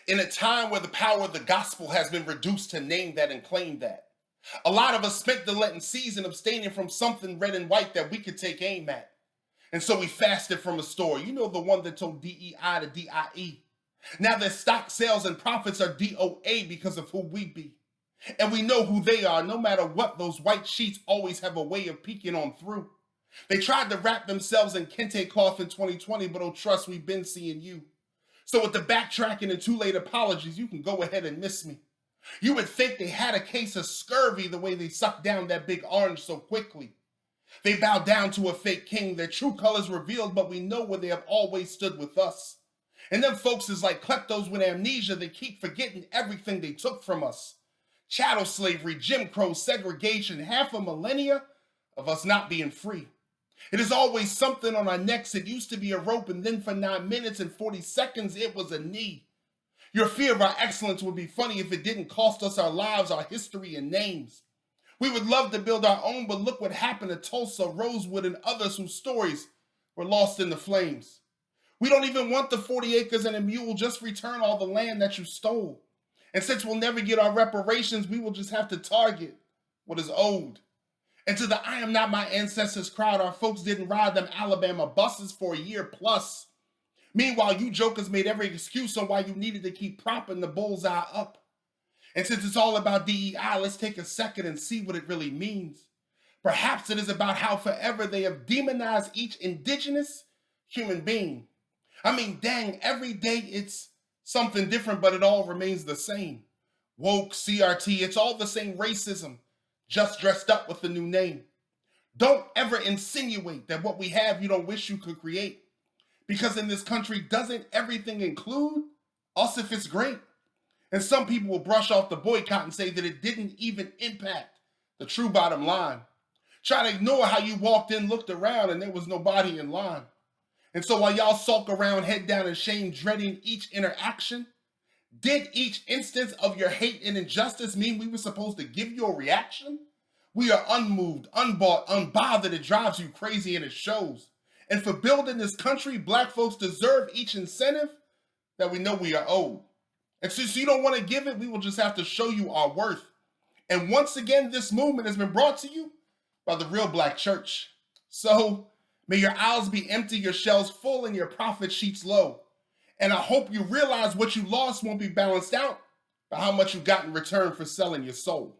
In a time where the power of the gospel has been reduced to name that and claim that. A lot of us spent the Lenten season abstaining from something red and white that we could take aim at. And so we fasted from a store. You know, the one that told DEI to DIE. Now their stock sales and profits are DOA because of who we be. And we know who they are. No matter what, those white sheets always have a way of peeking on through. They tried to wrap themselves in kente cloth in 2020, but oh, trust, we've been seeing you. So with the backtracking and too late apologies, you can go ahead and miss me. You would think they had a case of scurvy the way they sucked down that big orange so quickly. They bowed down to a fake king, their true colors revealed, but we know where they have always stood with us. And them folks is like kleptos with amnesia. They keep forgetting everything they took from us. Chattel slavery, Jim Crow, segregation, half a millennia of us not being free. It is always something on our necks. It used to be a rope, and then for 9 minutes and 40 seconds, it was a knee. Your fear of our excellence would be funny if it didn't cost us our lives, our history, and names. We would love to build our own, but look what happened to Tulsa, Rosewood, and others whose stories were lost in the flames. We don't even want the 40 acres and a mule, just return all the land that you stole. And since we'll never get our reparations, we will just have to target what is owed. And to the I am not my ancestors crowd, our folks didn't ride them Alabama buses for a year plus. Meanwhile, you jokers made every excuse on why you needed to keep propping the bullseye up. And since it's all about DEI, let's take a second and see what it really means. Perhaps it is about how forever they have demonized each indigenous human being. I mean, dang, every day it's something different, but it all remains the same. Woke, CRT, it's all the same racism, just dressed up with a new name. Don't ever insinuate that what we have you don't wish you could create. Because in this country, doesn't everything include us if it's great? And some people will brush off the boycott and say that it didn't even impact the true bottom line. Try to ignore how you walked in, looked around, and there was nobody in line. And so while y'all sulk around head down in shame, dreading each interaction, did each instance of your hate and injustice mean we were supposed to give you a reaction? We are unmoved, unbought, unbothered. It drives you crazy and it shows. And for building this country, Black folks deserve each incentive that we know we are owed. And since you don't want to give it, we will just have to show you our worth. And once again, this movement has been brought to you by the Real Black Church. So may your aisles be empty, your shelves full, and your profit sheets low. And I hope you realize what you lost won't be balanced out by how much you got in return for selling your soul.